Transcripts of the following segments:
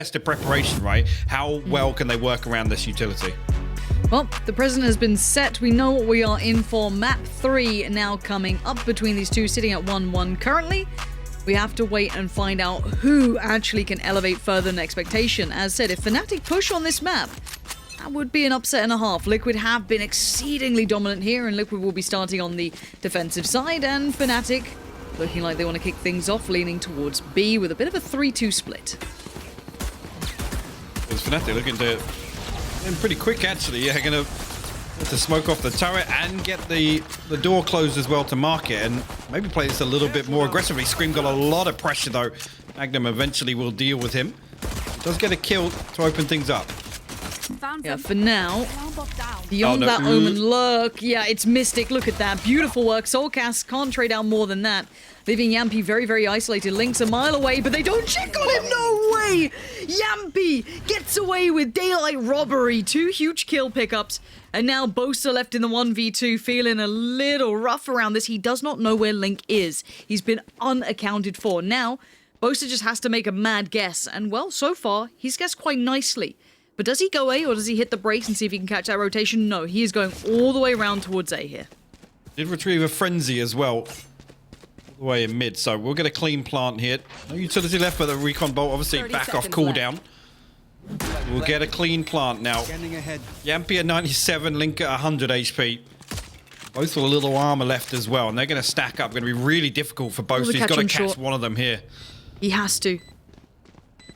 Tested preparation, right? How well can they work around this utility? Well, the president has been set. We know what we are in for. Map 3 now coming up between these two, sitting at 1-1 currently. We have to wait and find out who actually can elevate further than expectation. As said, if FNATIC push on this map, that would be an upset and a half. Liquid have been exceedingly dominant here, and Liquid will be starting on the defensive side, and FNATIC looking like they want to kick things off, leaning towards B with a bit of a 3-2 split. It's FNATIC looking to, and pretty quick actually, yeah, gonna to smoke off the turret and get the door closed as well to mark it, and maybe play this a little bit more aggressively. Scream got a lot of pressure though. Magnum eventually will deal with him. Does get a kill to open things up. Yeah, for now, beyond that Omen lurk, yeah, it's Mystic. Look at that. Beautiful work. Soulcast can't trade out more than that. Leaving Yampy very, very isolated. Link's a mile away, but they don't check on him. No way! Yampy gets away with daylight robbery. 2 huge kill pickups. And now Boaster left in the 1v2, feeling a little rough around this. He does not know where Link is. He's been unaccounted for. Now, Boaster just has to make a mad guess. And, well, so far, he's guessed quite nicely. But does he go A or does he hit the brakes and see if he can catch that rotation? No, he is going all the way around towards A here. Did retrieve a Frenzy as well. All the way in mid, so we'll get a clean plant here. No utility left, but the recon bolt obviously back off cooldown. We'll get a clean plant now. Yampy at 97, Link at 100 HP. Both with a little armor left as well, and they're going to stack up. Going to be really difficult for both. He's got to catch one of them here. He has to.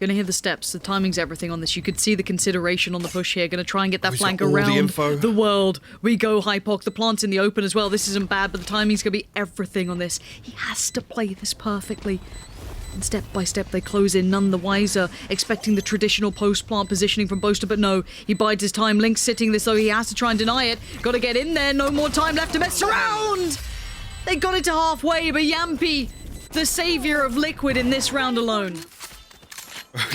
Gonna hear the steps. The timing's everything on this. You could see the consideration on the push here. Gonna try and get that flank around the world. We go Hypoc. The plant's in the open as well. This isn't bad, but the timing's gonna be everything on this. He has to play this perfectly. And step by step they close in, none the wiser, expecting the traditional post-plant positioning from Boaster, but no, he bides his time. Link's sitting this, though he has to try and deny it. Gotta get in there, no more time left to mess around! They got it to halfway, but Yampy, the savior of Liquid in this round alone.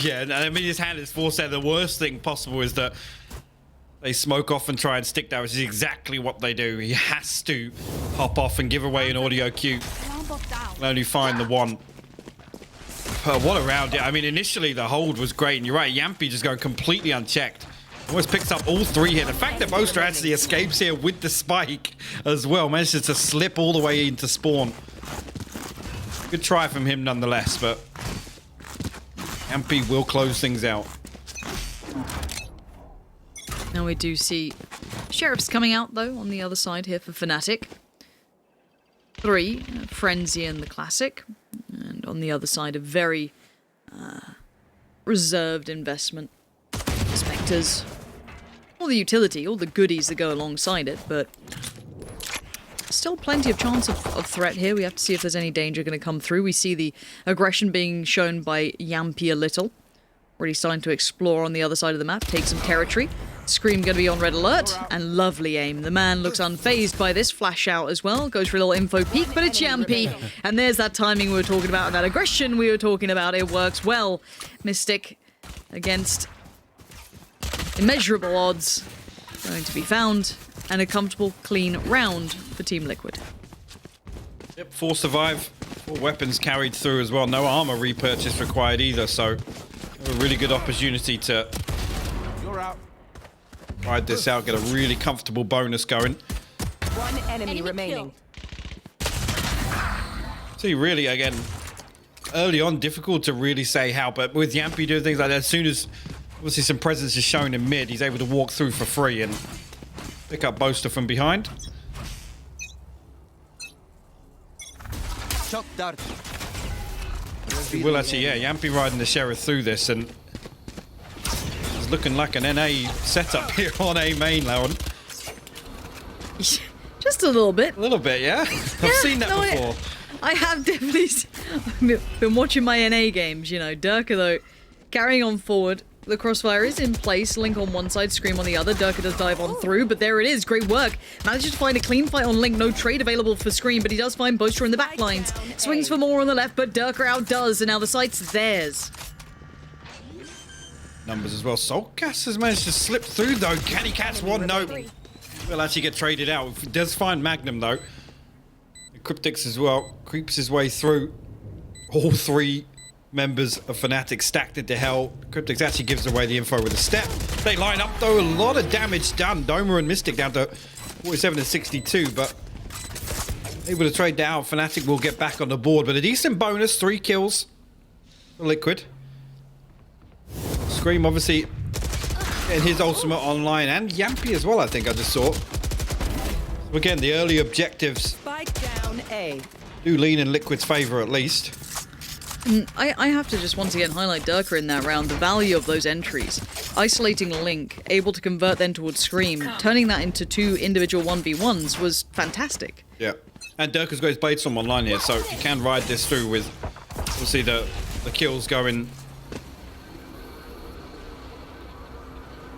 Yeah, I mean, his hand is forced there. The worst thing possible is that they smoke off and try and stick that, which is exactly what they do. He has to hop off and give away an audio cue. Can only find the one. What a round. I mean, initially the hold was great, and you're right, Yampy just going completely unchecked. Almost picks up all 3 here. The fact that Boaster actually escapes here with the spike as well, manages to slip all the way into spawn. Good try from him nonetheless, but Yampy will close things out. Now we do see Sheriff's coming out, though, on the other side here for FNATIC. 3, Frenzy and the Classic. And on the other side, a very reserved investment. Spectres. All the utility, all the goodies that go alongside it, but still plenty of chance of threat here. We have to see if there's any danger going to come through. We see the aggression being shown by Yampy a little. Already starting to explore on the other side of the map, take some territory. Scream going to be on red alert, and lovely aim. The man looks unfazed by this flash out as well. Goes for a little info peek, but it's Yampy. And there's that timing we were talking about, and that aggression we were talking about. It works well. Mystic against immeasurable odds going to be found. And a comfortable, clean round for Team Liquid. Yep, 4 survive. 4 weapons carried through as well. No armor repurchase required either, so a really good opportunity to ride this out, get a really comfortable bonus going. 1 enemy remaining. See, really, again, early on, difficult to really say how, but with Yampy doing things like that, as soon as obviously some presence is shown in mid, he's able to walk through for free and pick up Boaster from behind. He will actually, yeah, Yampy riding the Sheriff through this, and it's looking like an NA setup here on A main, Lauren. Just a little bit. A little bit, yeah? I've seen that before. I have definitely been watching my NA games, you know. Durka, though, carrying on forward. The crossfire is in place. Link on one side, Scream on the other. Durka does dive on through, but there it is. Great work. Manages to find a clean fight on Link. No trade available for Scream, but he does find Boaster in the back lines. Swings for more on the left, but Durka outdoes, and now the site's theirs. Numbers as well. Soulcast has managed to slip through, though. Can he catch one? No. Will actually get traded out. He does find Magnum, though. Cryptix as well. Creeps his way through. All 3 members of FNATIC stacked into hell. Cryptix actually gives away the info with a step. They line up though, a lot of damage done. Doma and Mystic down to 47 and 62, but able to trade down. FNATIC will get back on the board, but a decent bonus, 3 kills for Liquid. Scream obviously getting his ultimate online, and Yampy as well, I think I just saw. So again, the early objectives Spike down A. do lean in Liquid's favor at least. I have to just once again highlight Durka in that round, the value of those entries. Isolating Link, able to convert then towards Scream, turning that into 2 individual 1v1s was fantastic. Yeah, and Durka's got his Bladestorm online here, so he can ride this through with obviously the kills going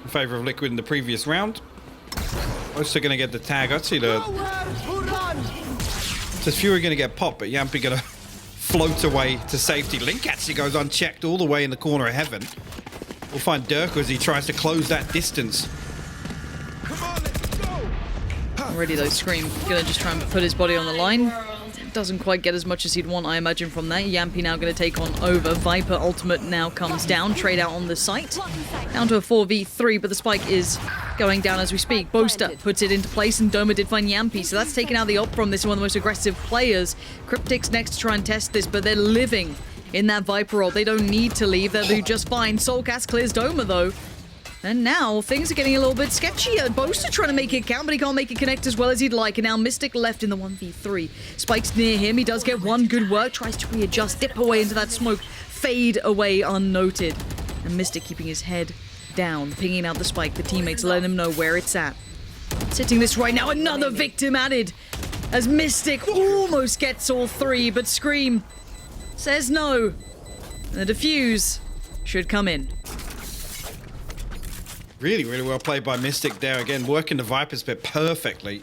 in favor of Liquid in the previous round. Also going to get the tag. I'd see the Fury going to get popped, but Yampy going to float away to safety. Link actually goes unchecked all the way in the corner of heaven. We'll find Durka as he tries to close that distance. Already though, Scream gonna just try and put his body on the line. Doesn't quite get as much as he'd want, I imagine, from that. Yampy now going to take on over. Viper ultimate now comes down. Trade out on the site. Down to a 4v3, but the spike is going down as we speak. Boaster puts it into place, and Doma did find Yampy, so that's taken out the op from this, one of the most aggressive players. Cryptic's next to try and test this, but they're living in that Viper roll. They don't need to leave. They'll do just fine. Soulcast clears Doma, though. And now things are getting a little bit sketchier. Boaster trying to make it count, but he can't make it connect as well as he'd like. And now Mystic left in the 1v3. Spike's near him. He does get one good work. Tries to readjust, dip away into that smoke, fade away unnoted. And Mystic keeping his head down, pinging out the spike. The teammates letting him know where it's at. Sitting this right now. Another victim added as Mystic almost gets all 3, but Scream says no. And the defuse should come in. Really, really well played by Mystic there. Again, working the Viper's bit perfectly.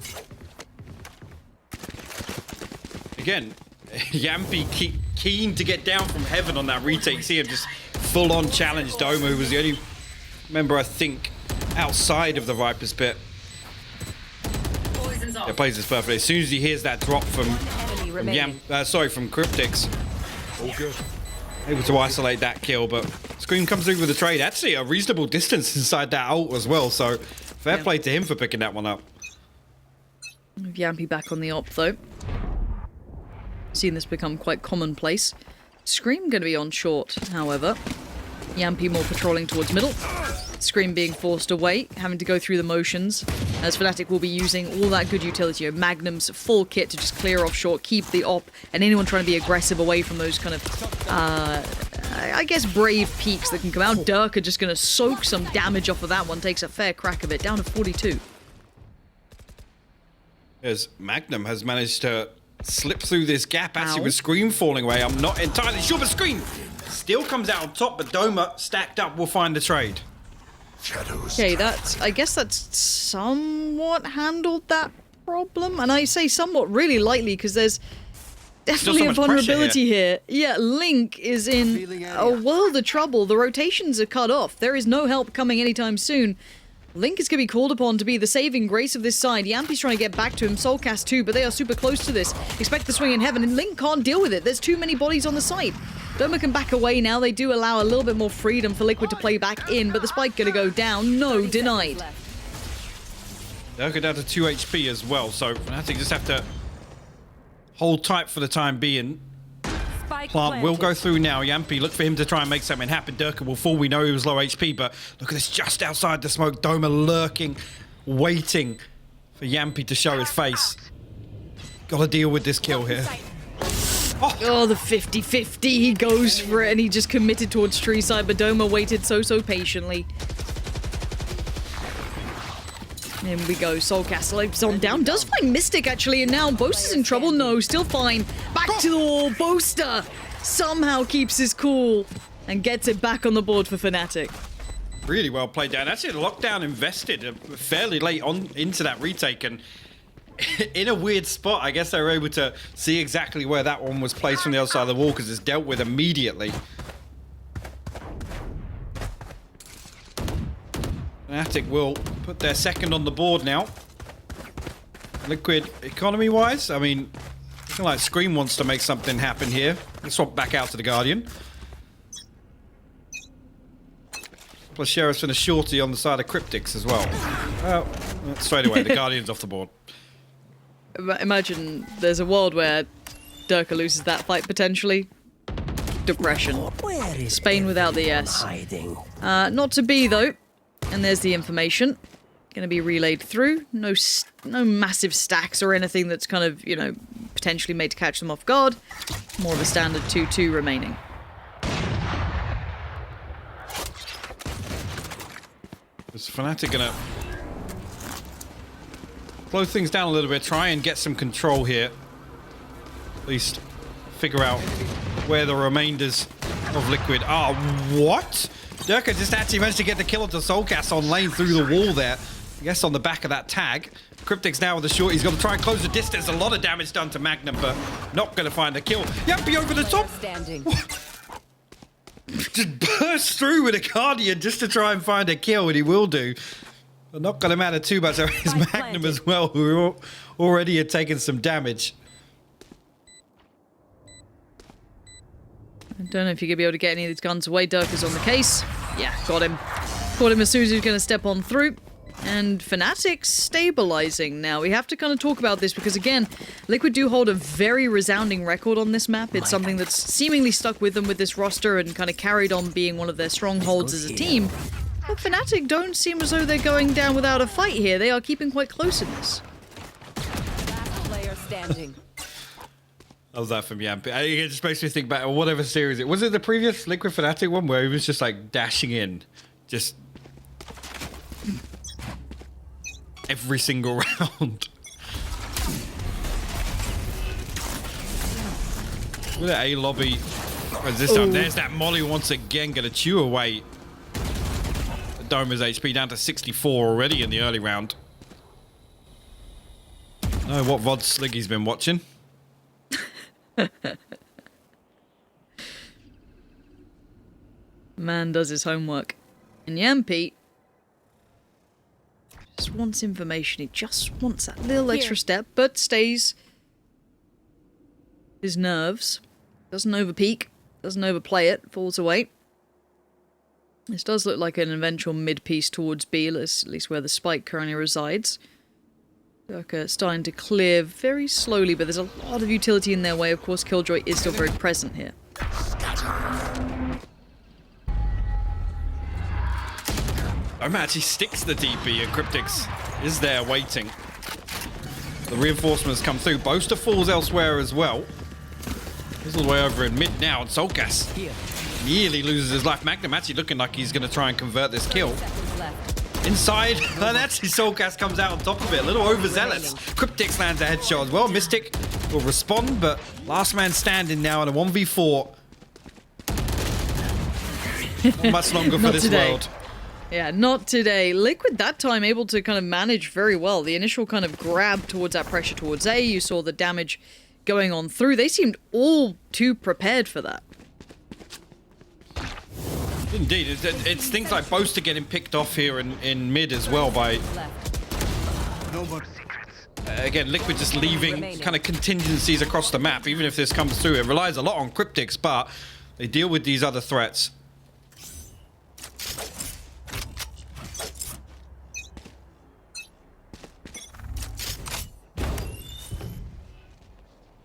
Again, Yampy keen to get down from heaven on that retake. See him just full-on challenge Doma, who was the only member, I think, outside of the Viper's pit. Yeah, plays this perfectly. As soon as he hears that drop from Cryptix. All good. Able to isolate that kill, but Scream comes through with a trade. Actually, a reasonable distance inside that ult as well, so fair play to him for picking that one up. Yampy back on the op, though. Seen this become quite commonplace. Scream going to be on short, however. Yampy more patrolling towards middle. Scream being forced away, having to go through the motions, as FNATIC will be using all that good utility. Magnum's full kit to just clear off short, keep the op, and anyone trying to be aggressive away from those kind of, I guess, brave peaks that can come out. Durka just going to soak some damage off of that one, takes a fair crack of it, down to 42. As Magnum has managed to slip through this gap, actually with Scream falling away. I'm not entirely sure, but Scream still comes out on top, but Doma stacked up will find the trade. Okay, I guess that's somewhat handled that problem. And I say somewhat really lightly because there's definitely a vulnerability here. Yeah, Link is in a world of trouble. The rotations are cut off. There is no help coming anytime soon. Link is going to be called upon to be the saving grace of this side. Yampy's trying to get back to him, Soulcast too, but they are super close to this. Expect the swing in heaven, and Link can't deal with it. There's too many bodies on the site. Doma can back away now. They do allow a little bit more freedom for Liquid to play back in, but the spike going to go down. No, denied. They'll go down to 2 HP as well, so FNATIC just have to hold tight for the time being. Plant will go through now. Yampy, look for him to try and make something happen. Durka will fall. We know he was low HP, but look at this just outside the smoke. Doma lurking, waiting for Yampy to show his face. Got to deal with this kill here. Oh, the 50-50. He goes for it, and he just committed towards tree side, but Doma waited so patiently. In we go. Soulcast leaps on down. Does find Mystic, actually, and now Boaster's in trouble. No, still fine. Back to the wall. Boaster somehow keeps his cool and gets it back on the board for FNATIC. Really well played down. Actually, lockdown invested fairly late on into that retake, and in a weird spot. I guess they were able to see exactly where that one was placed from the other side of the wall because it's dealt with immediately. FNATIC will put their second on the board now. Liquid, economy-wise, I mean, looking like Scream wants to make something happen here. Let's swap back out to the Guardian. couple of sheriffs and a shorty on the side of Cryptics as well. Well, straight away, the Guardian's off the board. Imagine there's a world where Durka loses that fight potentially. Depression. Spain without the S. Not to be though. And there's the information. Going to be relayed through. No massive stacks or anything that's kind of, you know, potentially made to catch them off guard. More of a standard 2-2 remaining. Is FNATIC going to slow things down a little bit, try and get some control here. At least figure out where the remainders of Liquid are. What? Durka just actually managed to get the kill onto Soulcast on lane through the wall there. I guess on the back of that tag. Cryptic's now with the short. He's going to try and close the distance. A lot of damage done to Magnum, but not going to find the kill. Yampy over the top. Just burst through with a Guardian just to try and find a kill, and he will do. But not going to matter too much. There is Magnum as well, who already had taken some damage. I don't know if you're going to be able to get any of these guns away. Durka's on the case. Yeah, got him. Caught him as soon as he was going to step on through. And FNATIC's stabilizing now. We have to kind of talk about this because, again, Liquid do hold a very resounding record on this map. It's something that's seemingly stuck with them with this roster and kind of carried on being one of their strongholds as a team. But FNATIC don't seem as though they're going down without a fight here. They are keeping quite close in this. Last player standing. How's that from Yampy? It just makes me think back, whatever series it was. It the previous Liquid FNATIC one where he was just like dashing in, just every single round. Look at A lobby. This time, there's that Molly once again, gonna chew away the Domer's HP down to 64 already in the early round. Know what Vods Sliggy's been watching. Man does his homework. And Yampy just wants information. He just wants that little extra step, but stays his nerves. Doesn't overpeak, doesn't overplay it, falls away. This does look like an eventual mid-piece towards B, at least where the spike currently resides. Durka starting to clear very slowly, but there's a lot of utility in their way. Of course, Killjoy is still very present here. Oma actually sticks the DP and Cryptics is there waiting. The reinforcements come through. Boaster falls elsewhere as well. He's all the way over in mid now, and Soulcast nearly loses his life. Magnum actually looking like he's going to try and convert this kill. Inside, and actually Soulcast comes out on top of it. A little overzealous. Cryptics lands a headshot as well. Mystic will respond, but last man standing now in a 1v4. Not much longer for this world. Yeah, not today. Liquid that time able to kind of manage very well. The initial kind of grab towards that pressure towards A, you saw the damage going on through. They seemed all too prepared for that. Indeed, it's things like Boaster getting picked off here in mid as well by... again, Liquid just leaving kind of contingencies across the map. Even if this comes through, it relies a lot on Cryptics, but they deal with these other threats.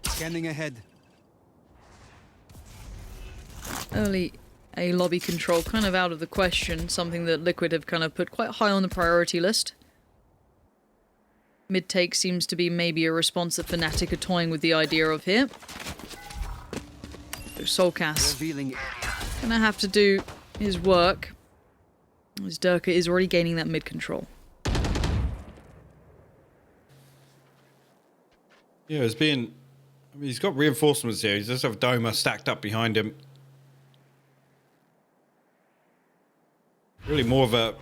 Scanning ahead. Early A lobby control kind of out of the question, something that Liquid have kind of put quite high on the priority list. Mid take seems to be maybe a response that FNATIC are toying with the idea of here. So Soulcast gonna have to do his work, as Durka is already gaining that mid control. Yeah, it's been... I mean, he's got reinforcements here. He does have Doma stacked up behind him. Really more of a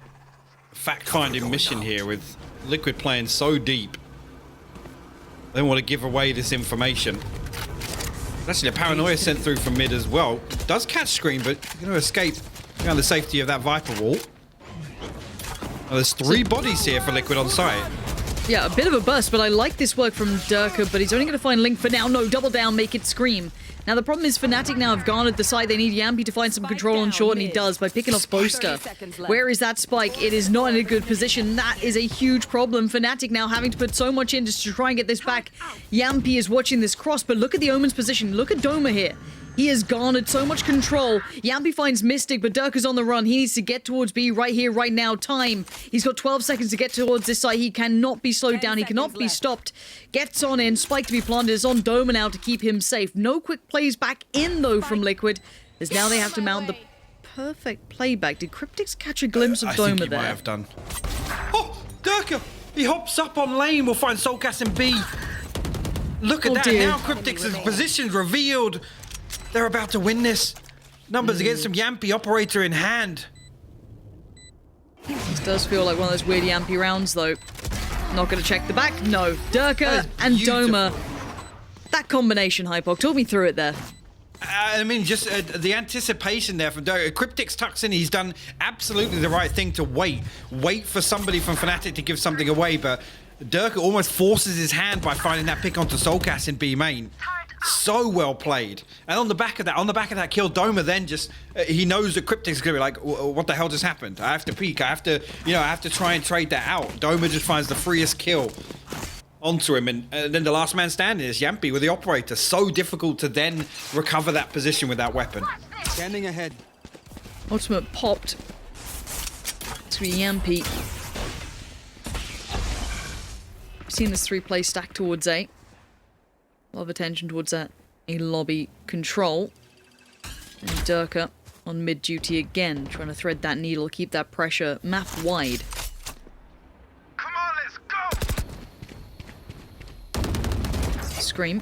fact-finding mission here with Liquid playing so deep. They don't want to give away this information. Actually, a paranoia sent through from mid as well. Does catch screen, but going to escape around the safety of that Viper wall. Well, there's 3 bodies here for Liquid on site. Yeah, a bit of a burst, but I like this work from Durka, but he's only going to find Link for now. No, double down, make it scream. Now, the problem is FNATIC now have garnered the side. They need Yampy to find some control on short, and he does by picking off Boaster. Where is that spike? It is not in a good position. That is a huge problem. FNATIC now having to put so much in just to try and get this back. Yampy is watching this cross, but look at the Omen's position. Look at Doma here. He has garnered so much control. Yampy finds Mystic, but Durka's on the run. He needs to get towards B right here, right now. Time. He's got 12 seconds to get towards this side. He cannot be slowed down. He cannot be stopped. Gets on in. Spike to be planted. Is on Doma now to keep him safe. No quick plays back in, though, from Liquid. As now they have to mount the perfect playback. Did Cryptics catch a glimpse of Doma there? I think he might have done. Oh, Durka! He hops up on lane. We'll find Soulcast and B. Look at that. Dear. Now Cryptics' position's revealed. They're about to win this. Numbers against some Yampy, operator in hand. This does feel like one of those weird Yampy rounds, though. Not going to check the back. No. Durka and Doma. That combination, Hypok. Talk me through it there. I mean, just the anticipation there from Durka. Cryptics tucks in. He's done absolutely the right thing to wait. Wait for somebody from FNATIC to give something away, but Durka almost forces his hand by finding that pick onto Soulcast in B main. So well played. And on the back of that kill, Doma then just he knows that Cryptics is gonna be like, what the hell just happened? I have to peek. I have to try and trade that out. Doma just finds the freest kill onto him, and then the last man standing is Yampy with the operator. So difficult to then recover that position with that weapon. Standing ahead. Ultimate popped. It's gonna be Yampy. Seen this 3-play stack towards A. A lot of attention towards that A lobby control. And Durka on mid duty again, trying to thread that needle, keep that pressure map wide. Come on, let's go! Scream.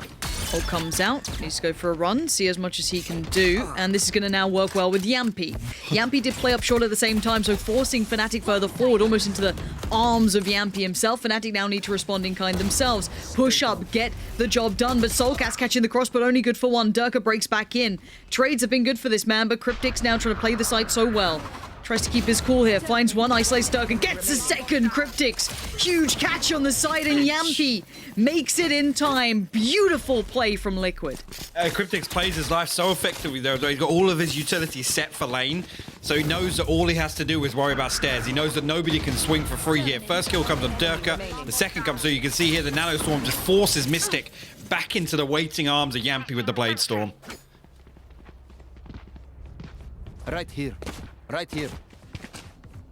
Ult comes out, needs to go for a run, see as much as he can do, and this is going to now work well with Yampy. Yampy did play up short at the same time, so forcing FNATIC further forward, almost into the arms of Yampy himself. FNATIC now need to respond in kind themselves. Push up, get the job done, but Soulcast catching the cross, but only good for one. Durka breaks back in. Trades have been good for this man, but Cryptics now trying to play the site so well. Tries to keep his cool here, finds one, isolates Durka, gets a second. Cryptics, huge catch on the side, and Yampy makes it in time. Beautiful play from Liquid. Cryptics plays his life so effectively though. He's got all of his utilities set for lane, so he knows that all he has to do is worry about stairs. He knows that nobody can swing for free here. First kill comes on Durka, the second comes through. You can see here the Nano Storm just forces Mystic back into the waiting arms of Yampy with the Blade Storm. Right here. Right here.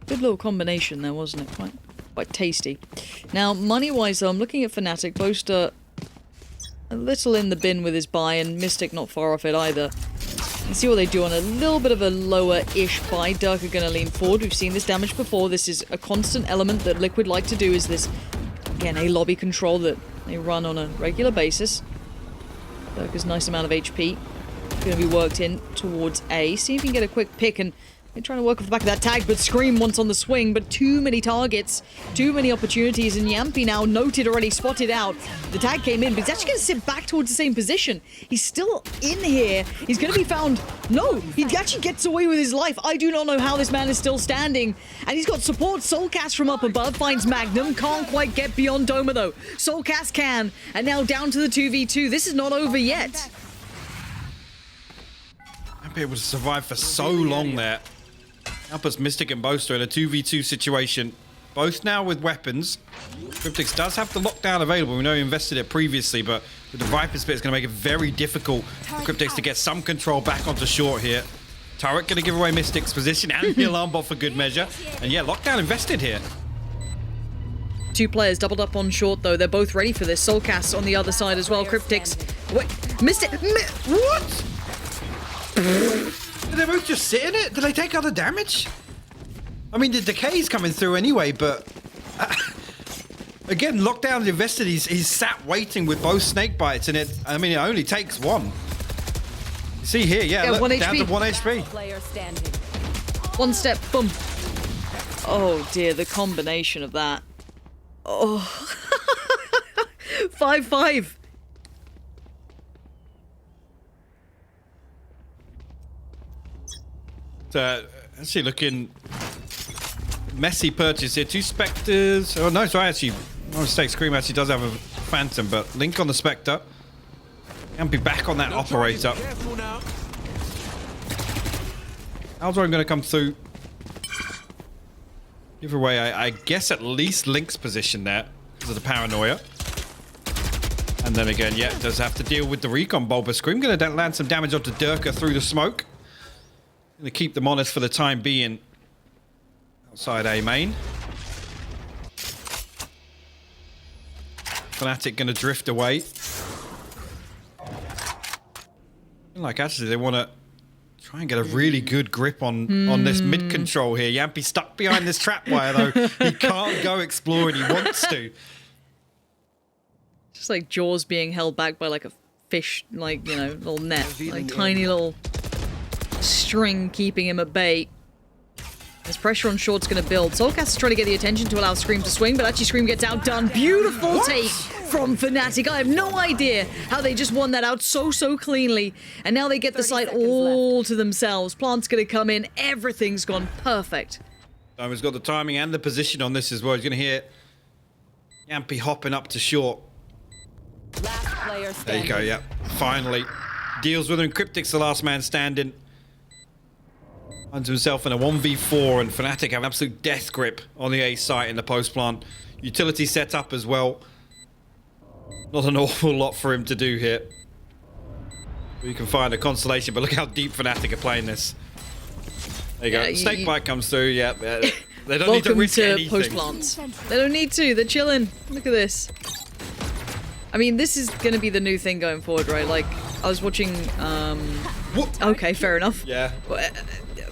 Good little combination there, wasn't it? Quite tasty. Now, money-wise, though, I'm looking at FNATIC. Boaster a little in the bin with his buy, and Mystic not far off it either. Let's see what they do on a little bit of a lower-ish buy. Durka going to lean forward. We've seen this damage before. This is a constant element that Liquid like to do, is this, again, a lobby control that they run on a regular basis. Durka's nice amount of HP. Going to be worked in towards A. See if you can get a quick pick, and they're trying to work off the back of that tag, but Scream once on the swing, but too many targets, too many opportunities, and Yampy now noted already, spotted out. The tag came in, but he's actually going to sit back towards the same position. He's still in here. He's going to be found. No, he actually gets away with his life. I do not know how this man is still standing. And he's got support. Soulcast from up above finds Magnum. Can't quite get beyond Doma, though. Soulcast can. And now down to the 2v2. This is not over yet. Yampy able to survive for so long there. Help us Mystic and Boaster in a 2v2 situation. Both now with weapons. Cryptics does have the lockdown available. We know he invested it previously, but with the Viper Spit, it's going to make it very difficult for Cryptics to get some control back onto short here. Turret going to give away Mystic's position and the alarm bot for good measure. And yeah, lockdown invested here. Two players doubled up on short, though. They're both ready for this. Soulcast on the other side as well. Cryptics. Wait, Mystic. What? Did they both just sit in it? Did they take other damage? I mean, the decay's coming through anyway, but again, lockdown invested. He's sat waiting with both snake bites, and it only takes one. You see here, yeah, look, 1 down HP. to 1 HP. Player standing. One step, boom. Oh dear, the combination of that. Oh. 5-5. Actually looking messy purchase here. 2 Spectres. Oh no, sorry, actually No mistake, Scream actually does have a Phantom, but Link on the Spectre. Can't be back on that operator. Aldrin going to come through. Give away, I guess, at least Link's position there because of the paranoia. And then again, yeah, does have to deal with the recon bolt, but Scream going to land some damage onto Durka through the smoke. Going to keep them honest for the time being. Outside A main. FNATIC going to drift away. Like, actually, they want to try and get a really good grip on this mid control here. Yampy stuck behind this trap wire, though. He can't go explore and he wants to. Just like jaws being held back by like a fish, like, you know, little net. Like tiny little string keeping him at bay. As pressure on short's going to build. Soulcast is trying to get the attention to allow Scream to swing, but actually Scream gets outdone. Beautiful take from FNATIC. I have no idea how they just won that out so cleanly. And now they get the site all to themselves. Plant's going to come in. Everything's gone perfect. He's got the timing and the position on this as well. He's going to hear Yampy hopping up to short. Last player standing. There you go, yeah. Finally. Deals with him. Cryptic's the last man standing. Finds himself in a 1v4, and FNATIC have an absolute death grip on the A site in the post plant. Utility set up as well. Not an awful lot for him to do here. We can find a consolation, but look how deep FNATIC are playing this. There you go. Snake bite comes through, yeah. They don't need to risk anything. Post plants. They don't need to. They're chilling. Look at this. I mean, this is going to be the new thing going forward, right? Like, I was watching, okay, fair enough. Yeah.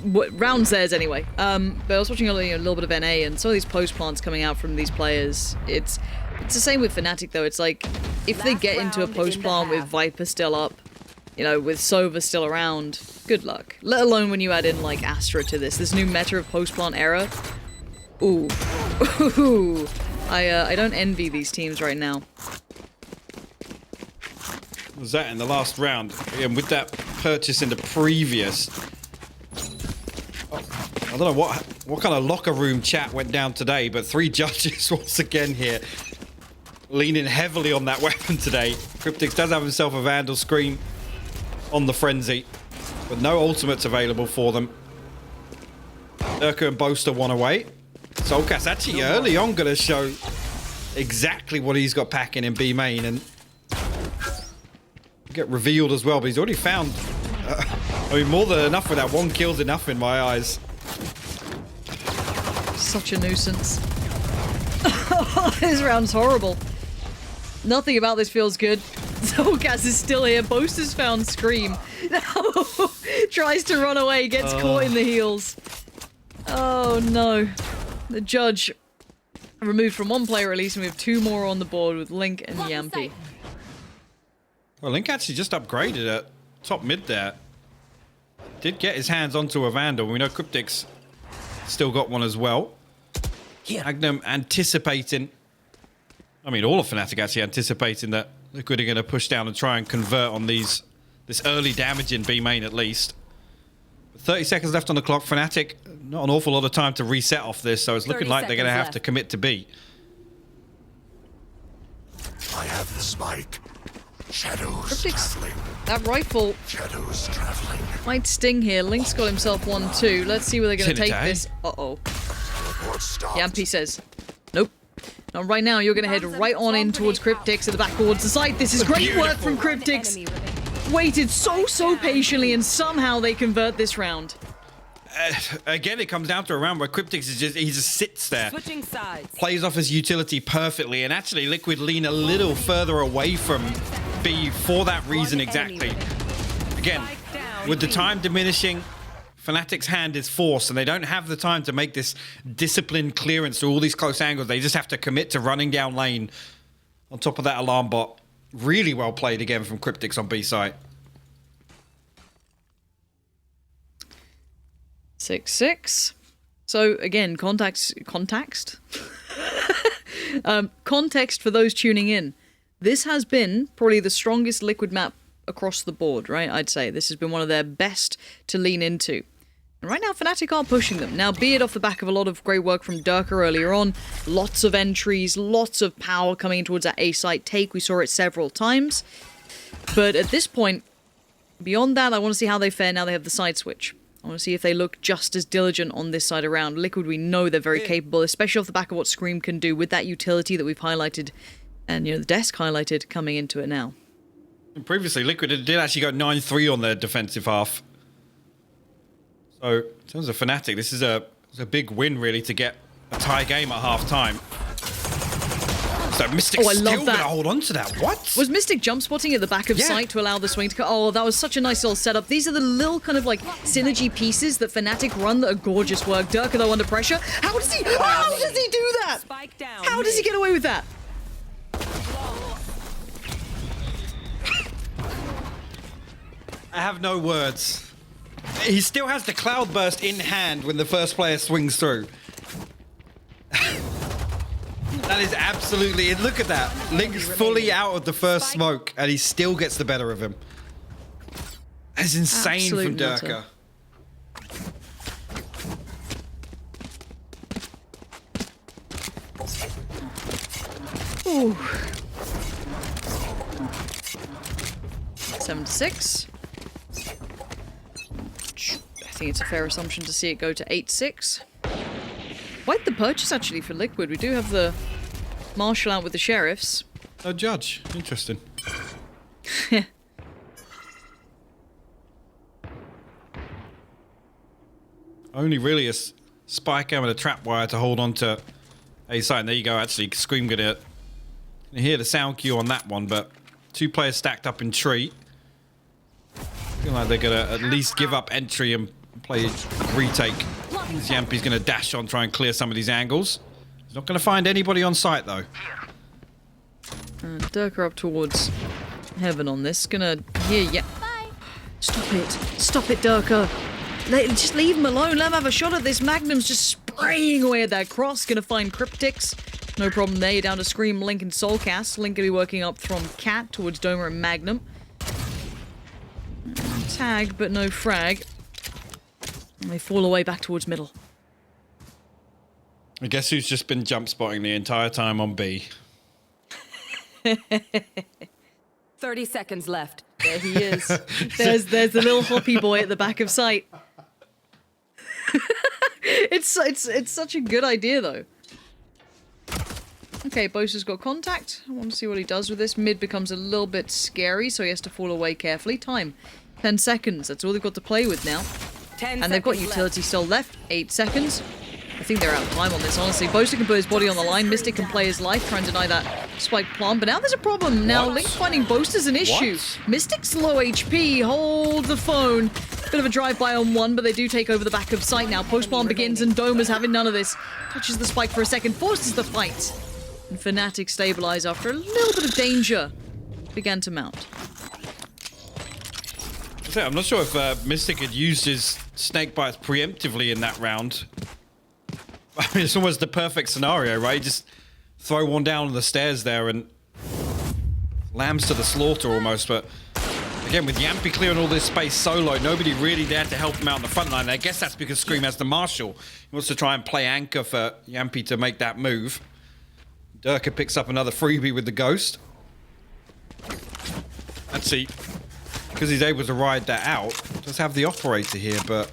What rounds theirs anyway. But I was watching a little bit of NA, and some of these post plants coming out from these players. It's the same with FNATIC though. It's like if they get into a post plant with Viper still up, you know, with Sova still around, good luck. Let alone when you add in like Astra to this new meta of post plant era. Ooh, ooh. I don't envy these teams right now. Was that in the last round? Again, with that purchase in the previous. I don't know what kind of locker room chat went down today, but 3 judges once again here leaning heavily on that weapon today. Cryptix does have himself a Vandal Scream on the Frenzy, but no ultimates available for them. Urka and Boaster one away. Soulcast actually early on going to show exactly what he's got packing in B main and get revealed as well, but he's already found I mean, more than enough for that. 1 kill's enough in my eyes. Such a nuisance. This round's horrible. Nothing about this feels good. Soulcast is still here. Boaster's found Scream. No! Tries to run away, gets caught in the heels. Oh no. The judge removed from 1 player at least, and we have 2 more on the board with Link and Yampy. Well, Link actually just upgraded at top mid there. Did get his hands onto a Vandal. We know Cryptic's still got one as well. Magnum anticipating. I mean, all of FNATIC actually anticipating that Liquid are going to push down and try and convert on this early damage in B main at least. 30 seconds left on the clock. FNATIC, not an awful lot of time to reset off this, so it's looking like they're going to have to commit to B. I have the spike. Shadows Cryptic's, traveling. that rifle Shadows traveling. might sting here. Link's got himself 1-2. Let's see where they're going to take this. Uh-oh. Teleport stopped. Yampy says, nope. Not right now. You're going to head right on in towards Cryptix at the back towards the site. This is great work from Cryptix. Waited so patiently, and somehow they convert this round. Again, it comes down to a round where Cryptix is he just sits there, Switching sides. plays off his utility perfectly, and actually Liquid lean a little further away from B for that reason exactly. Again, with the time diminishing, FNATIC's hand is forced, and they don't have the time to make this disciplined clearance to all these close angles. They just have to commit to running down lane on top of that alarm bot. Really well played again from Cryptix on B side. 6-6. So again, context for those tuning in. This has been probably the strongest Liquid map across the board, right? I'd say this has been one of their best to lean into. And right now, FNATIC are pushing them. Now, be it off the back of a lot of great work from Durka earlier on, lots of entries, lots of power coming in towards that A site take. We saw it several times. But at this point, beyond that, I want to see how they fare now they have the side switch. I want to see if they look just as diligent on this side around. Liquid, we know they're very capable, especially off the back of what Scream can do with that utility that we've highlighted and, the desk highlighted coming into it now. And previously, Liquid did actually go 9-3 on their defensive half. So, in terms of FNATIC, this is a big win, really, to get a tie game at half-time. So Mystic's still going to hold on to that. What? Was Mystic jump spotting at the back of sight to allow the swing to go? Oh, that was such a nice little setup. These are the little kind of like synergy pieces that FNATIC run that are gorgeous work. Durka, though, under pressure. How does he do that? Spike down. How does he get away with that? I have no words. He still has the cloud burst in hand when the first player swings through. That is absolutely... Look at that. Link's fully out of the first smoke, and he still gets the better of him. That's insane from Durka. Ooh. 7-6. I think it's a fair assumption to see it go to 8-6. Quite the purchase, actually, for Liquid. We do have the Marshal out with the Sheriffs. No judge. Interesting. Only really a spike and a trap wire to hold on to a side. And there you go. Actually, Scream gonna hear the sound cue on that one, but 2 players stacked up in tree. Feel like they're gonna at least give up entry and play retake. Yampy's gonna dash on, try and clear some of these angles. He's not gonna find anybody on site though. Durka up towards heaven on this. Gonna hear Stop it. Stop it, Durka. Just leave him alone. Let him have a shot at this. Magnum's just spraying away at that cross. Gonna find Cryptics. No problem there. You're down to Scream, Link, and Soulcast. Link gonna be working up from Cat towards Doma and Magnum. Tag, but no frag. And they fall away back towards middle. I guess who's just been jump spotting the entire time on B? 30 seconds left. There he is. There's the little hoppy boy at the back of sight. It's such a good idea though. Okay, Bosa's got contact. I want to see what he does with this. Mid becomes a little bit scary, so he has to fall away carefully. Time. 10 seconds. That's all they've got to play with now. 10 and they've got utility still left. 8 seconds. I think they're out of time on this, honestly. Bosa can put his body on the line. Mystic can play his life, try and deny that spike plant. But now there's a problem. Now Link finding Bosa's an issue. Mystic's low HP. Hold the phone. Bit of a drive-by on one, but they do take over the back of sight now. Post-plant begins, and Doma's having none of this. Touches the spike for a second, forces the fight. And FNATIC stabilize after a little bit of danger began to mount. I'm not sure if Mystic had used his snake bites preemptively in that round. I mean, it's almost the perfect scenario, right? Just throw one down on the stairs there and lambs to the slaughter almost. But again, with Yampy clearing all this space solo, nobody really there to help him out on the front line. I guess that's because Scream has the Marshal. He wants to try and play anchor for Yampy to make that move. Durka picks up another freebie with the Ghost. Let's see. Because he's able to ride that out, does have the operator here, but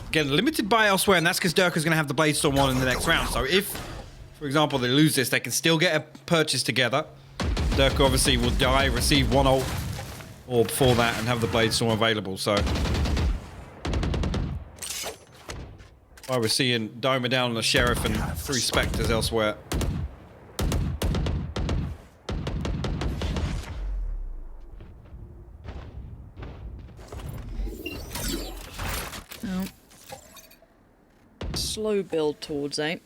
again, limited by elsewhere, and that's because Durka's going to have the Bladestorm on in the next round. So if, for example, they lose this, they can still get a purchase together. Durka obviously will die, receive one ult orb for that, and have the Bladestorm available. So while we're seeing Doma down on the Sheriff and 3 Spectres elsewhere. Slow build towards 8,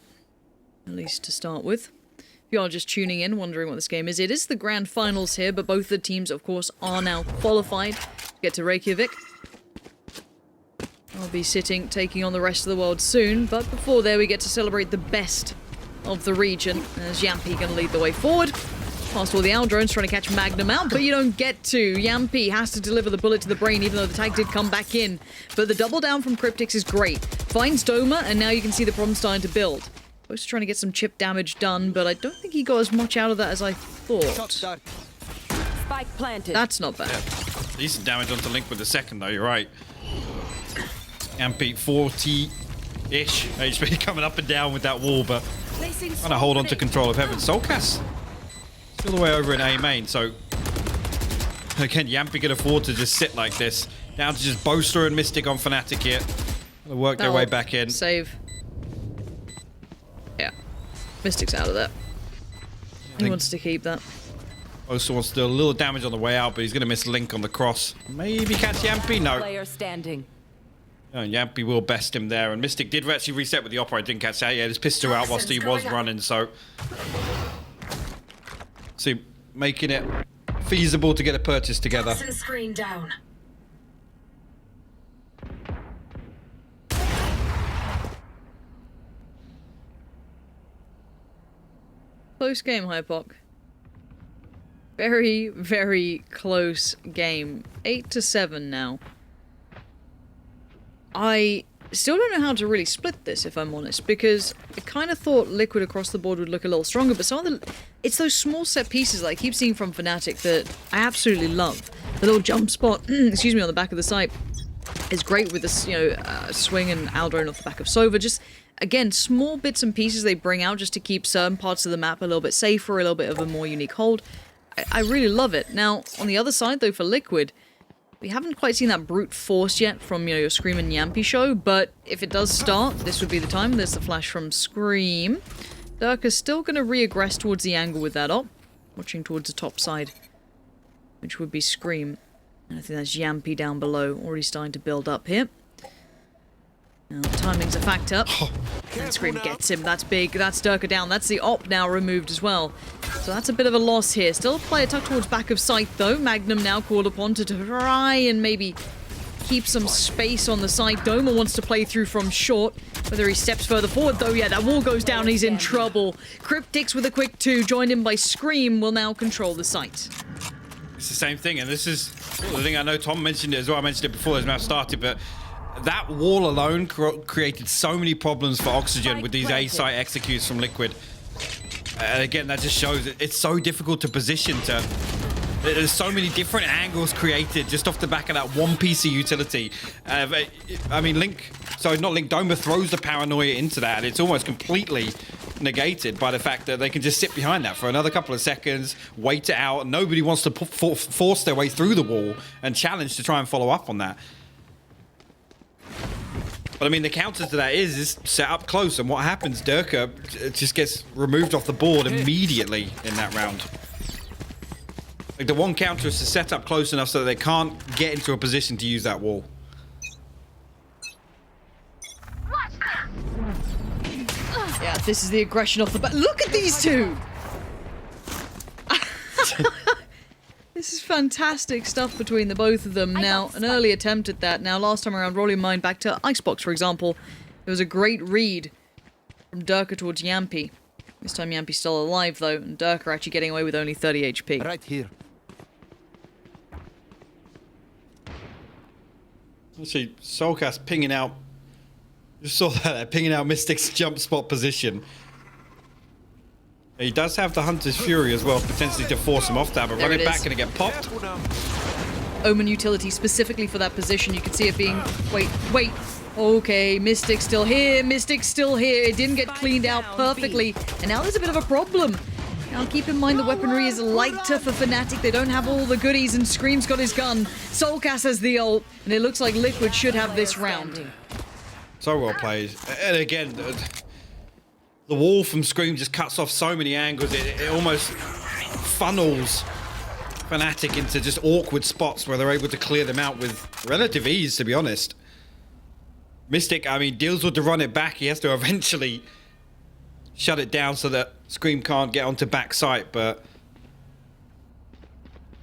at least to start with. If you are just tuning in, wondering what this game is, it is the grand finals here, but both the teams, of course, are now qualified to get to Reykjavik. I'll be taking on the rest of the world soon, but before there we get to celebrate the best of the region, as Yampy going to lead the way forward. Past all the Owl drones trying to catch Magnum out, but you don't get to. Yampi has to deliver the bullet to the brain, even though the tag did come back in. But the double down from Cryptix is great. Finds Doma, and now you can see the problem starting to build. Bo's trying to get some chip damage done, but I don't think he got as much out of that as I thought. Spike planted. That's not bad. Yeah. Decent damage onto Link with the second, though, you're right. Yampi 40-ish HP coming up and down with that wall, but trying to hold on to control of Heaven. Soulcast still the way over in A main, so again, Yampi can afford to just sit like this. Down to just Boaster and Mystic on FNATIC here. They'll work their way back in. Save. Yeah. Mystic's out of that. He wants to keep that. Boaster wants to do a little damage on the way out, but he's going to miss Link on the cross. Maybe catch Yampi? No. Player standing. And Yampi will best him there, and Mystic did actually reset with the operator. Didn't catch that. Yeah, just pissed her out whilst he was running, so... See, making it feasible to get a purchase together. Screen down. Close game, Hypok. Very, very close game. 8-7 now. I still don't know how to really split this, if I'm honest, because I kind of thought Liquid across the board would look a little stronger, but some of the... It's those small set pieces that I keep seeing from FNATIC that I absolutely love. The little jump spot, excuse me, on the back of the site is great with this, you know, swing and Aldrone off the back of Sova. Just, again, small bits and pieces they bring out just to keep certain parts of the map a little bit safer, a little bit of a more unique hold. I really love it. Now, on the other side, though, for Liquid, we haven't quite seen that brute force yet from, you know, your Scream and Yampi show, but if it does start, this would be the time. There's the flash from Scream. Durka's still going to re-aggress towards the angle with that op, watching towards the top side, which would be Scream. And I think that's Yampi down below, already starting to build up here. Now, timing's a factor. And Scream gets him, that's big, that's Durka down, that's the op now removed as well. So that's a bit of a loss here. Still a player tucked towards back of sight though. Magnum now called upon to try and maybe keep some space on the side. Doma wants to play through from short. Whether he steps further forward though, yeah, that wall goes down, he's in trouble. Cryptix with a quick 2, joined in by Scream, will now control the site. It's the same thing, and this is the thing I know Tom mentioned it as well. I mentioned it before this match started, but that wall alone created so many problems for Oxygen with these A-site executes from Liquid. And again, that just shows it's so difficult to position to... There's so many different angles created just off the back of that one piece of utility. I mean, Doma throws the paranoia into that, and it's almost completely negated by the fact that they can just sit behind that for another couple of seconds, wait it out, and nobody wants to force their way through the wall and challenge to try and follow up on that. But I mean, the counter to that is set up close, and what happens? Durka just gets removed off the board immediately in that round. Like, the one counter is to set up close enough so that they can't get into a position to use that wall. Yeah, this is the aggression off the back. Look at these two! This is fantastic stuff between the both of them. Now, an early attempt at that. Now, last time around, rolling mine back to Icebox, for example. There was a great read from Durka towards Yampi. This time Yampi's still alive, though, and Durka actually getting away with only 30 HP. Right here. Actually, Soulcast pinging out... Just saw that, pinging out Mystic's jump spot position. He does have the Hunter's Fury as well, potentially to force him off that, but running back gonna get popped. Omen utility specifically for that position. You can see it being... Wait. Okay, Mystic's still here. It didn't get cleaned out perfectly. And now there's a bit of a problem. Now keep in mind the weaponry is lighter for FNATIC. They don't have all the goodies, and Scream's got his gun. Soulcast has the ult, and it looks like Liquid should have this round. So well played. And again, the wall from Scream just cuts off so many angles. It almost funnels FNATIC into just awkward spots where they're able to clear them out with relative ease, to be honest. Mystic, I mean, deals with to run it back. He has to eventually shut it down so that Scream can't get onto back sight, but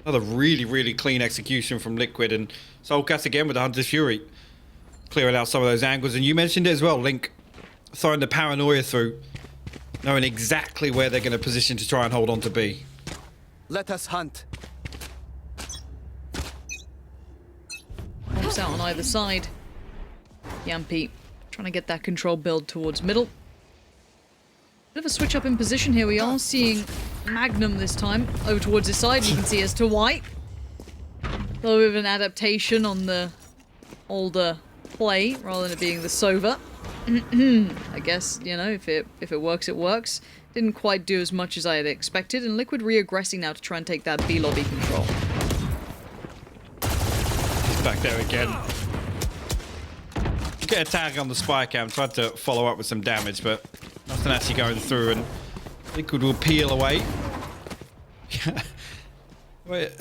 another really, really clean execution from Liquid, and Soulcast again with the Hunter's Fury, clearing out some of those angles. And you mentioned it as well, Link throwing the paranoia through, knowing exactly where they're going to position to try and hold on to B. Let us hunt. Pops out on either side. Yampy trying to get that control build towards middle. Bit of a switch up in position here. We are seeing Magnum this time over towards his side. You can see as to white. A little bit of an adaptation on the older play rather than it being the Sova. I guess, you know, if it works, it works. Didn't quite do as much as I had expected, and Liquid reaggressing now to try and take that B lobby control. He's back there again. Get a tag on the spy cam, tried to follow up with some damage, but nothing actually going through, and Liquid will peel away. Wait.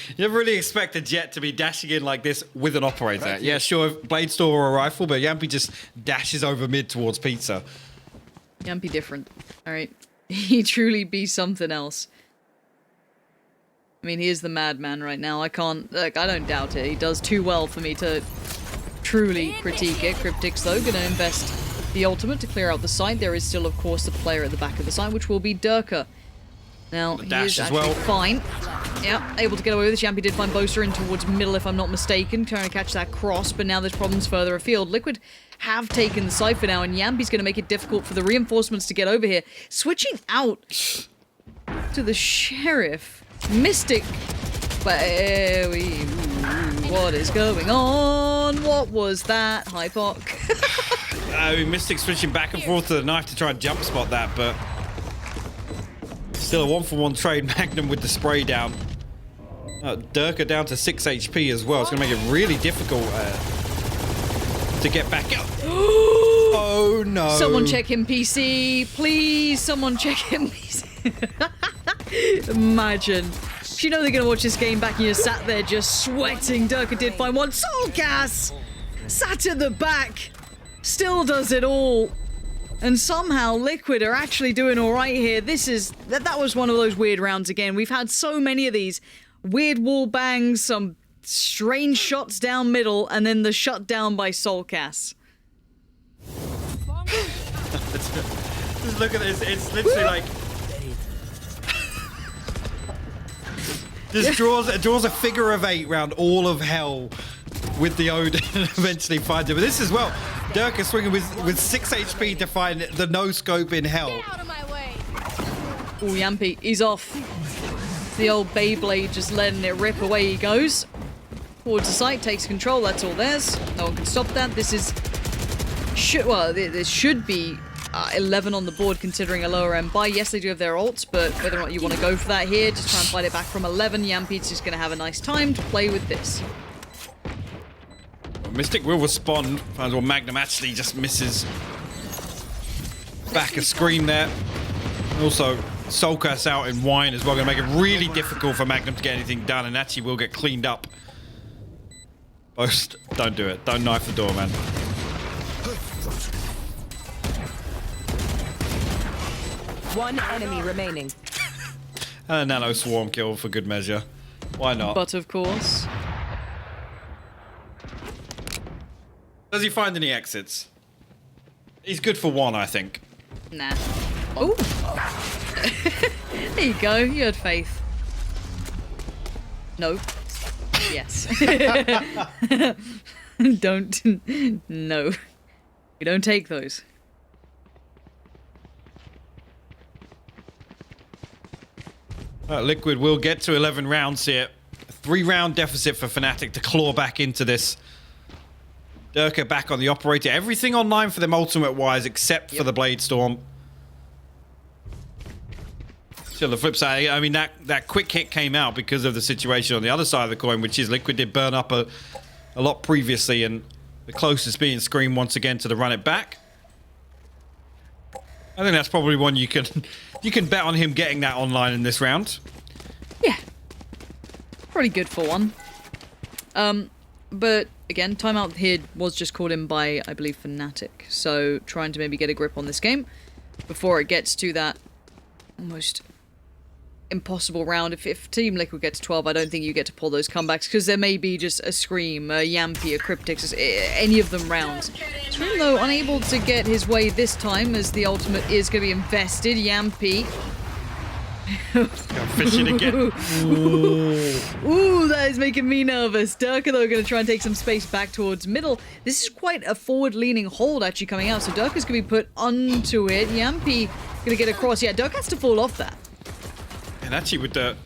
You never really expect a Jet to be dashing in like this with an operator. Right, yeah, sure, Blade Store or a rifle, but Yampy just dashes over mid towards Pizza. Yampy different. Alright. He truly be something else. I mean, he is the madman right now. I don't doubt it. He does too well for me to truly critique it. Cryptic's, though, gonna invest the ultimate to clear out the site. There is still, of course, the player at the back of the site, which will be Durka. Now, he is actually fine. Yeah, able to get away with this. Yampy did find Boaster in towards middle, if I'm not mistaken, trying to catch that cross, but now there's problems further afield. Liquid have taken the site for now, and Yampy's going to make it difficult for the reinforcements to get over here. Switching out to the Sheriff. Mystic. What is going on? What was that? Hypoc. Mystic switching back and forth to the knife to try and jump spot that, but still a 1-for-1 trade. Magnum with the spray down. Durka down to 6 HP as well. It's going to make it really difficult to get back up. Oh no. Someone check him PC. Please, someone check him PC. Imagine. If you know they're going to watch this game back and you're sat there just sweating. Durka did find one. Soulcast! Sat at the back. Still does it all. And somehow Liquid are actually doing all right here. That was one of those weird rounds again. We've had so many of these weird wall bangs, some strange shots down middle, and then the shutdown by Soulcast. Just look at this. It's literally like just draws a figure of 8 round all of hell with the Odin and eventually finds it. But this as well. Durka swinging with 6 HP to find the no scope in hell. Get out of my way. Oh, Yampy, he's off. The old Beyblade just letting it rip. Away he goes. Towards the site, takes control. That's all theirs. No one can stop that. This should be 11 on the board considering a lower end buy. Yes, they do have their ults, but whether or not you want to go for that here, just try and fight it back from 11. Yampy's just going to have a nice time to play with this. Mystic will respond. Finds well, Magnum actually just misses back a screen there. Also, Soulcast out in wine as well. Going to make it really difficult for Magnum to get anything done, and actually will get cleaned up. Boast, don't do it. Don't knife the door, man. One enemy remaining. And a nano swarm kill for good measure. Why not? But of course. Does he find any exits? He's good for 1, I think. Nah. Oh. There you go. You had faith. No. Yes. Don't. No. You don't take those. Liquid will get to 11 rounds here. A 3-round deficit for FNATIC to claw back into this. Durka back on the operator. Everything online for them ultimate-wise except for the Blade Storm. Still, the flip side, I mean, that quick hit came out because of the situation on the other side of the coin, which is Liquid did burn up a lot previously, and the closest being Scream once again to the run it back. I think that's probably one you can bet on him getting that online in this round. Yeah. Pretty good for one. But again, timeout here was just called in by, I believe, FNATIC. So trying to maybe get a grip on this game before it gets to that almost impossible round. If Team Liquid gets 12, I don't think you get to pull those comebacks because there may be just a Scream, a Yampy, a Cryptix, any of them rounds. Scream, though, unable to get his way this time as the ultimate is going to be invested. Yampy I'm fishing again. Ooh, that is making me nervous. Durka, though, going to try and take some space back towards middle. This is quite a forward-leaning hold, actually, coming out. So Durka's going to be put onto it. Yampi going to get across. Yeah, Durka has to fall off that. And actually with a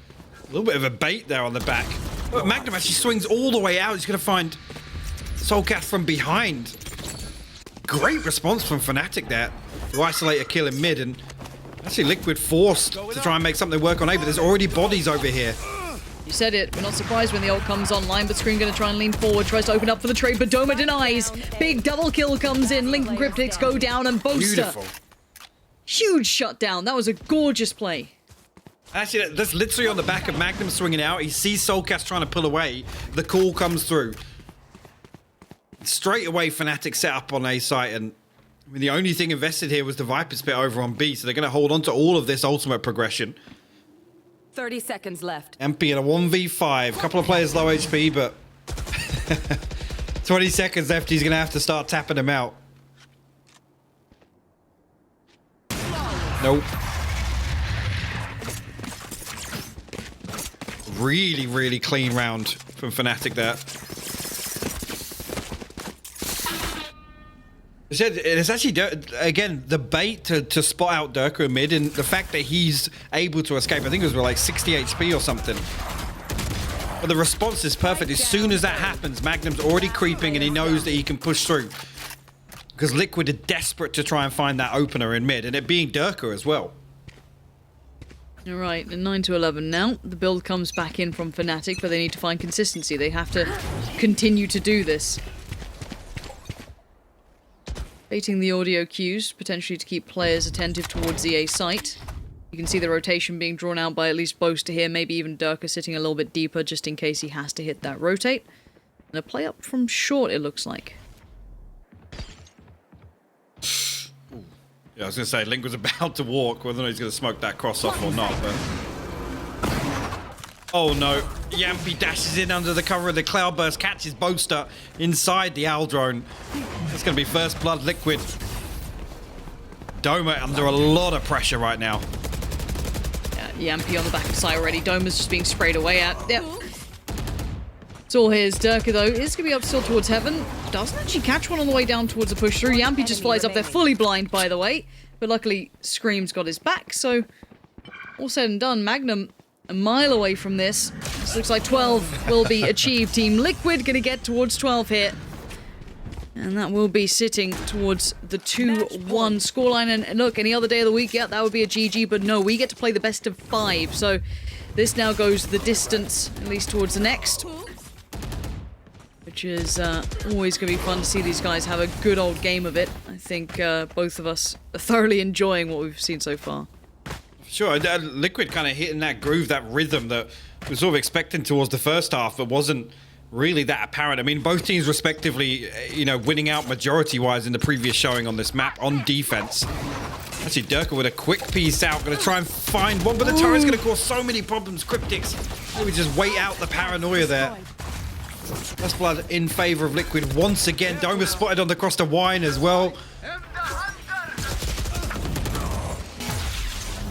little bit of a bait there on the back. But Magnum actually swings all the way out. He's going to find Soulcast from behind. Great response from FNATIC there to isolate a kill in mid, and actually Liquid forced to try and make something work on A, but there's already bodies over here. You said it. We're not surprised when the ult comes online, but Scream going to try and lean forward, tries to open up for the trade, but Doma denies. Big double kill comes in. Link and Cryptics go down, and Boaster. Beautiful. Huge shutdown. That was a gorgeous play. Actually, that's literally on the back of Magnum swinging out. He sees Soulcast trying to pull away. The call comes through. Straight away, FNATIC set up on A site, and I mean, the only thing invested here was the Viper's Pit over on B, so they're going to hold on to all of this ultimate progression. 30 seconds left. MP in a 1v5. Couple of players low HP, but 20 seconds left. He's going to have to start tapping them out. Nope. Really, really clean round from FNATIC there. It's actually, again, the bait to spot out Durka in mid, and the fact that he's able to escape. I think it was like 60 HP or something. But the response is perfect. As soon as that happens, Magnum's already creeping, and he knows that he can push through. Because Liquid are desperate to try and find that opener in mid, and it being Durka as well. All right, 9 to 11 now. The build comes back in from FNATIC, but they need to find consistency. They have to continue to do this. Baiting the audio cues, potentially to keep players attentive towards the A site. You can see the rotation being drawn out by at least Boaster here, maybe even Durka sitting a little bit deeper just in case he has to hit that rotate. And a play up from short, it looks like. Yeah, I was going to say, Link was about to walk, whether or not he's going to smoke that cross off or not, but... Oh no, Yampi dashes in under the cover of the Cloudburst, catches Boaster inside the Owl drone. It's going to be first blood. Liquid. Doma under a lot of pressure right now. Yeah, Yampi on the back of side already. Doma's just being sprayed away at. Yep. It's all his. Durka, though, is going to be up still towards heaven. Doesn't actually catch one on the way down towards the push through. Yampi just flies up there fully blind, by the way. But luckily, Scream's got his back, so all said and done. Magnum a mile away from this. This looks like 12 will be achieved. Team Liquid going to get towards 12 here. And that will be sitting towards the 2-1 scoreline. And look, any other day of the week, yeah, that would be a GG. But no, we get to play the best of 5. So this now goes the distance, at least towards the next. Which is always going to be fun to see these guys have a good old game of it. I think both of us are thoroughly enjoying what we've seen so far. Sure, Liquid kind of hitting that groove, that rhythm that we were sort of expecting towards the first half, but wasn't really that apparent. I mean, both teams respectively, you know, winning out majority-wise in the previous showing on this map on defense. Actually, Durka with a quick piece out, going to try and find one, but the turret's going to cause so many problems. Cryptics, we just wait out the paranoia there. First blood in favor of Liquid once again. Doma spotted on the cross to Wine as well.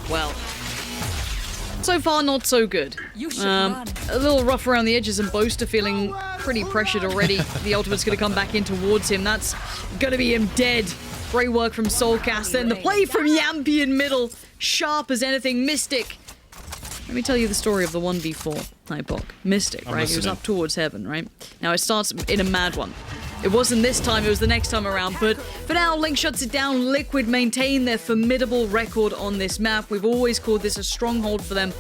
Well, so far not so good. A little rough around the edges, and Boaster feeling pretty pressured already. The ultimate's going to come back in towards him. That's going to be him dead. Great work from Soulcast. Then the play from Yampi in middle. Sharp as anything. Mystic. Let me tell you the story of the 1v4. Hypok. Mystic, right? He was up towards heaven, right? Now it starts in a mad one. It wasn't this time, it was the next time around, but for now, Link shuts it down. Liquid maintain their formidable record on this map. We've always called this a stronghold for them.